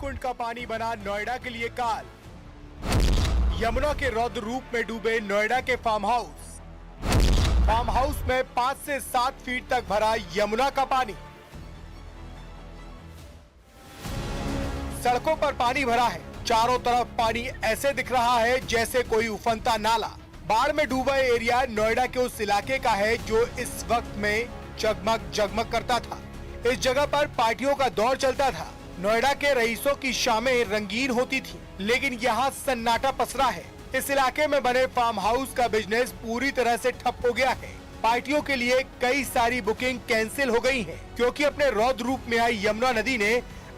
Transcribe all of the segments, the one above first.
कुंड का पानी बना नोएडा के लिए काल। यमुना के रौद्र रूप में डूबे नोएडा के फार्म हाउस। फार्म हाउस में 5 से 7 फीट तक भरा यमुना का पानी। सड़कों पर पानी भरा है, चारों तरफ पानी ऐसे दिख रहा है जैसे कोई उफनता नाला। बाढ़ में डूबा एरिया नोएडा के उस इलाके का है जो इस वक्त में जगमग जगमग करता था। इस जगह पर पार्टियों का दौर चलता था। नोएडा के रईसों की शामें रंगीन होती थी, लेकिन यहाँ सन्नाटा पसरा है। इस इलाके में बने फार्म हाउस का बिजनेस पूरी तरह से ठप हो गया है। पार्टियों के लिए कई सारी बुकिंग कैंसिल हो गई है, क्योंकि अपने रौद्र रूप में आई यमुना नदी ने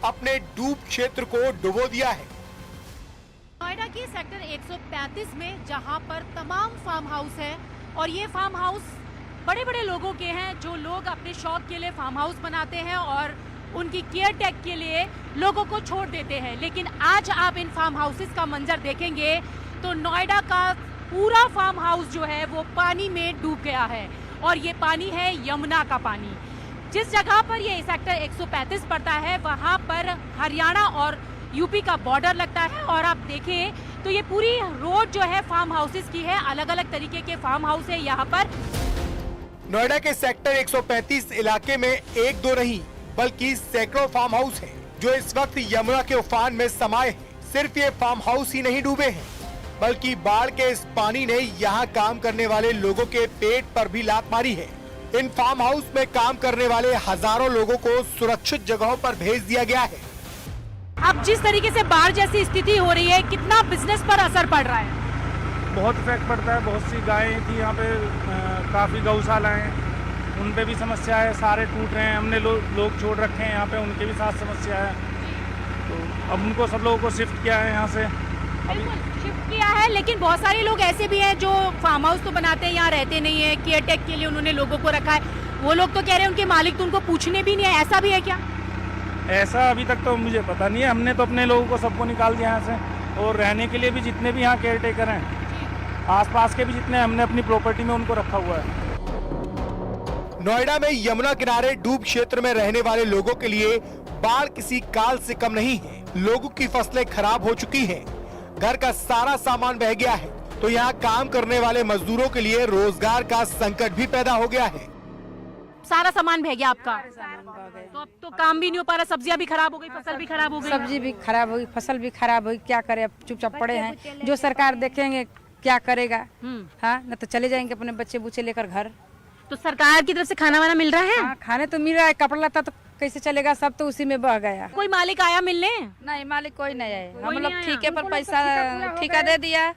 अपने डूब क्षेत्र को डुबो दिया है। नोएडा की सेक्टर 135 में जहां पर तमाम फार्म हाउस है और ये फार्म हाउस बड़े बड़े लोगों के हैं, जो लोग अपने शौक के लिए फार्म हाउस बनाते हैं और उनकी केयर टेक के लिए लोगों को छोड़ देते हैं। लेकिन आज आप इन फार्म हाउसेस का मंजर देखेंगे तो नोएडा का पूरा फार्म हाउस जो है वो पानी में डूब गया है और ये पानी है यमुना का पानी। जिस जगह पर ये सेक्टर 135 पड़ता है वहाँ पर हरियाणा और यूपी का बॉर्डर लगता है और आप देखें तो ये पूरी रोड जो है फार्म हाउसेस की है। अलग अलग तरीके के फार्म हाउस है यहाँ पर। नोएडा के सेक्टर 135 इलाके में एक दो नहीं बल्कि सैकड़ों फार्म हाउस हैं, जो इस वक्त यमुना के उफान में समाये हैं। सिर्फ ये फार्म हाउस ही नहीं डूबे हैं, बल्कि बाढ़ के इस पानी ने यहाँ काम करने वाले लोगों के पेट पर भी लात मारी है। इन फार्म हाउस में काम करने वाले हजारों लोगों को सुरक्षित जगहों पर भेज दिया गया है। अब जिस तरीके से बाढ़ जैसी स्थिति हो रही है, कितना बिजनेस पर असर पड़ रहा है? बहुत इफेक्ट पड़ता है। बहुत सी गायें थी यहाँ पे, काफ़ी गौशाला हैं, उन पे भी समस्या है। सारे टूट रहे हैं, हमने लोग छोड़ रखे हैं यहाँ पे, उनके भी साथ समस्या है। तो अब उनको सब लोगों को शिफ्ट किया है यहाँ से। शिफ्ट किया है, लेकिन बहुत सारे लोग ऐसे भी हैं जो फार्म हाउस तो बनाते हैं, यहाँ रहते नहीं है। केयर टेक के लिए उन्होंने लोगों को रखा है। वो लोग तो कह रहे हैं उनके मालिक तो उनको पूछने भी नहीं है। ऐसा भी है क्या? ऐसा अभी तक तो मुझे पता नहीं है। हमने तो अपने लोगों को सबको निकाल दिया यहाँ से, और रहने के लिए भी जितने भी यहाँ केयर टेकर हैं, आसपास के भी जितने, हमने अपनी प्रॉपर्टी में उनको रखा हुआ है। नोएडा में यमुना किनारे डूब क्षेत्र में रहने वाले लोगों के लिए बाढ़ किसी काल से कम नहीं है। लोगों की फसलें खराब हो चुकी हैं, घर का सारा सामान बह गया है, तो यहाँ काम करने वाले मजदूरों के लिए रोजगार का संकट भी पैदा हो गया है। सारा सामान बह गया आपका? तो अब तो काम भी नहीं हो पा रहा, सब्जियां भी खराब हो गई, फसल भी खराब हो गई। सब्जी भी खराब हुई, फसल भी खराब हुई, क्या करे? अब चुपचाप पड़े हैं। जो सरकार देखेंगे क्या करेगा। हाँ, न तो चले जाएंगे अपने बच्चे बुच्चे लेकर घर। तो सरकार की तरफ से खाना वाना मिल रहा है? हाँ, खाने तो मिल रहा है, कपड़ा लता तो कैसे चलेगा? सब तो उसी में बह गया। कोई मालिक आया मिलने? नहीं, मालिक कोई नहीं आए। हम लोग ठेके पर पैसा ठेका दे दिया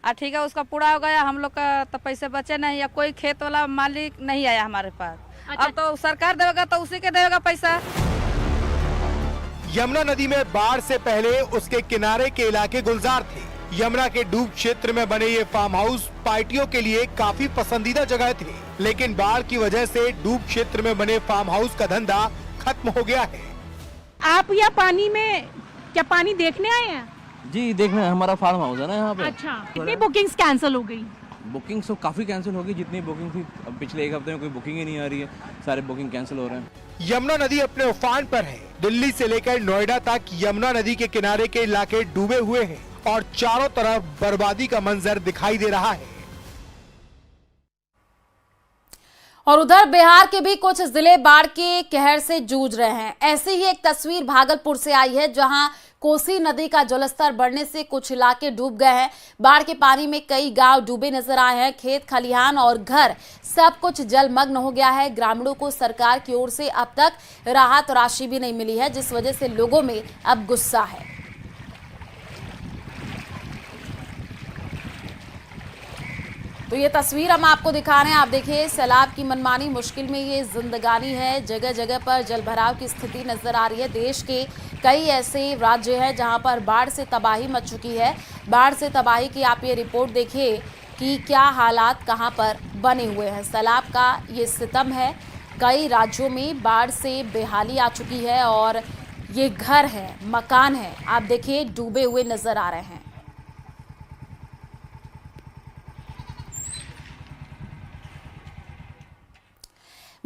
और ठेका उसका पूरा हो गया। हम लोग का तो पैसे बचे नहीं, या कोई खेत वाला मालिक नहीं आया हमारे पास। अब तो सरकार देगा तो उसी के देगा पैसा। यमुना नदी में बाढ़ से पहले उसके किनारे के इलाके गुलजार थे। यमुना के डूब क्षेत्र में बने ये फार्म हाउस पार्टियों के लिए काफी पसंदीदा जगह थे, लेकिन बाढ़ की वजह से डूब क्षेत्र में बने फार्म हाउस का धंधा खत्म हो गया है। आप यहाँ पानी में क्या पानी देखने आए हैं? जी, देखने। हमारा फार्म हाउस है ना यहाँ पे। अच्छा, कितनी बुकिंग्स कैंसिल हो गई? बुकिंग तो काफी कैंसिल होगी। जितनी बुकिंग थी, अब पिछले एक हफ्ते में कोई बुकिंग ही नहीं आ रही है, सारे बुकिंग कैंसिल हो रहे हैं। यमुना नदी अपने उफान पर है। दिल्ली से लेकर नोएडा तक यमुना नदी के किनारे के इलाके डूबे हुए हैं और चारों तरफ बर्बादी का मंजर दिखाई दे रहा है। और उधर बिहार के भी कुछ जिले बाढ़ के कहर से जूझ रहे हैं। ऐसी ही एक तस्वीर भागलपुर से आई है, जहां कोसी नदी का जलस्तर बढ़ने से कुछ इलाके डूब गए हैं। बाढ़ के पानी में कई गांव डूबे नजर आए हैं। खेत खलिहान और घर सब कुछ जलमग्न हो गया है। ग्रामीणों को सरकार की ओर से अब तक राहत राशि भी नहीं मिली है, जिस वजह से लोगों में अब गुस्सा है। तो ये तस्वीर हम आपको दिखा रहे हैं। आप देखिए, सैलाब की मनमानी मुश्किल में ये जिंदगानी है। जगह जगह पर जलभराव की स्थिति नजर आ रही है। देश के कई ऐसे राज्य हैं जहां पर बाढ़ से तबाही मच चुकी है। बाढ़ से तबाही की आप ये रिपोर्ट देखिए कि क्या हालात कहां पर बने हुए हैं। सैलाब का ये सितम है। कई राज्यों में बाढ़ से बेहाली आ चुकी है और ये घर है, मकान है, आप देखिए डूबे हुए नजर आ रहे हैं।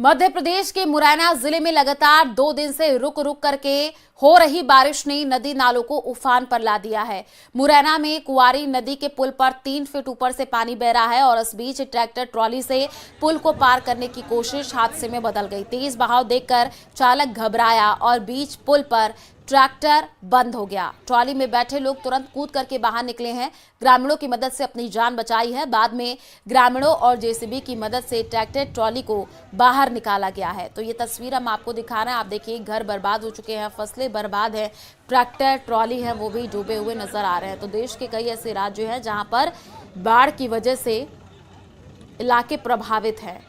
मध्य प्रदेश के मुरैना जिले में लगातार 2 दिन से रुक रुक करके हो रही बारिश ने नदी नालों को उफान पर ला दिया है। मुरैना में कुंवारी नदी के पुल पर 3 फीट ऊपर से पानी बह रहा है और इस बीच ट्रैक्टर ट्रॉली से पुल को पार करने की कोशिश हादसे में बदल गई। तेज बहाव देखकर चालक घबराया और बीच पुल पर ट्रैक्टर बंद हो गया। ट्रॉली में बैठे लोग तुरंत कूद करके बाहर निकले हैं। ग्रामीणों की मदद से अपनी जान बचाई है। बाद में ग्रामीणों और जेसीबी की मदद से ट्रैक्टर ट्रॉली को बाहर निकाला गया है। तो ये तस्वीर हम आपको दिखा रहे हैं। आप देखिए, घर बर्बाद हो चुके हैं, फसलें बर्बाद हैं, ट्रैक्टर ट्रॉली है वो भी डूबे हुए नजर आ रहे हैं। तो देश के कई ऐसे राज्य हैं जहां पर बाढ़ की वजह से इलाके प्रभावित हैं।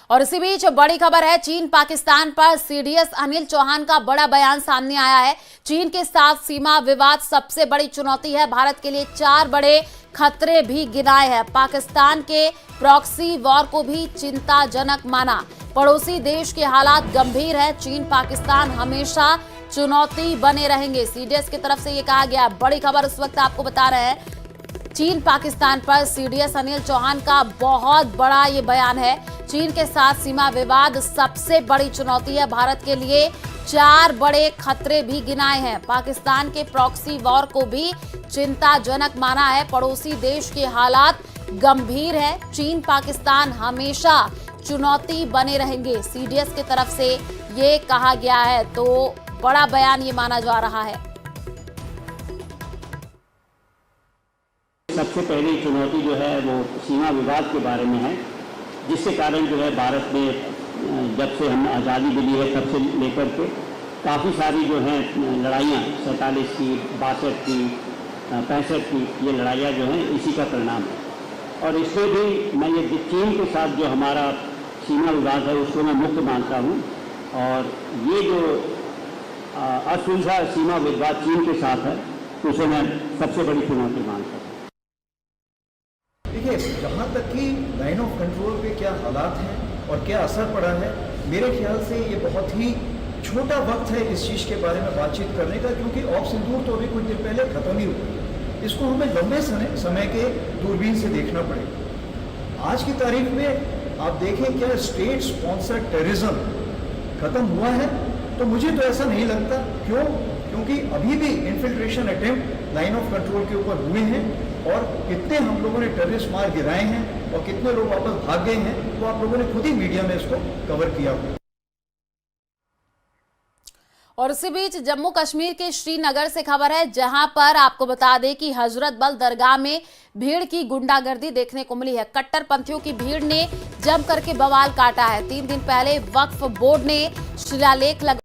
और इसी बीच बड़ी खबर है, चीन पाकिस्तान पर सीडीएस अनिल चौहान का बड़ा बयान सामने आया है। चीन के साथ सीमा विवाद सबसे बड़ी चुनौती है। भारत के लिए 4 बड़े खतरे भी गिनाए हैं। पाकिस्तान के प्रॉक्सी वॉर को भी चिंताजनक माना। पड़ोसी देश के हालात गंभीर है। चीन पाकिस्तान हमेशा चुनौती बने रहेंगे। सीडीएस की तरफ से ये कहा गया। बड़ी खबर इस वक्त आपको बता रहे हैं, चीन पाकिस्तान पर सीडीएस अनिल चौहान का बहुत बड़ा ये बयान है। चीन के साथ सीमा विवाद सबसे बड़ी चुनौती है। भारत के लिए 4 बड़े खतरे भी गिनाए हैं। पाकिस्तान के प्रॉक्सी वॉर को भी चिंताजनक माना है। पड़ोसी देश के हालात गंभीर है। चीन पाकिस्तान हमेशा चुनौती बने रहेंगे। सीडीएस की तरफ से ये कहा गया है। तो बड़ा बयान ये माना जा रहा है। सबसे पहली चुनौती जो है वो सीमा विवाद के बारे में है, जिसके कारण जो है भारत में जब से हम आज़ादी मिली है तब से लेकर के काफ़ी सारी जो हैं लड़ाइयाँ 47 की, 62 की, 65 की, ये लड़ाइयाँ जो हैं इसी का परिणाम है। और इसमें भी मैं ये चीन के साथ जो हमारा सीमा विवाद है उसको मैं मुख्य मानता हूँ। और ये जो असुलझा सीमा विवाद चीन के साथ है उसे मैं सबसे बड़ी चुनौती मानता हूँ। देखिए, जहाँ तक कि लाइन ऑफ कंट्रोल पे क्या हालात हैं और क्या असर पड़ा है, मेरे ख्याल से ये बहुत ही छोटा वक्त है इस चीज़ के बारे में बातचीत करने का, क्योंकि ऑफ सिंदूर तो अभी कुछ दिन पहले ख़त्म ही हुआ। इसको हमें लंबे समय के दूरबीन से देखना पड़ेगा। आज की तारीख में आप देखें, क्या स्टेट स्पॉन्सर्ड टेररिज्म ख़त्म हुआ है? तो मुझे तो ऐसा नहीं लगता। क्यों? क्योंकि अभी भी infiltration attempt line of control के ऊपर हुए हैं और कितने हम लोगों ने टेररिस्ट मार गिराए हैं और कितने लोग वापस भाग गए हैं, तो आप लोगों ने खुद ही मीडिया में इसको कवर किया हुआ। और इसी बीच जम्मू कश्मीर के श्रीनगर से खबर है, जहां पर आपको बता दें कि हजरत बल दरगाह में भीड़ की गुंडागर्दी देखने को मिली है। कट्टरपंथियों की भीड़ ने जम करके बवाल काटा है। 3 दिन पहले वक्फ बोर्ड ने शिलालेख लगा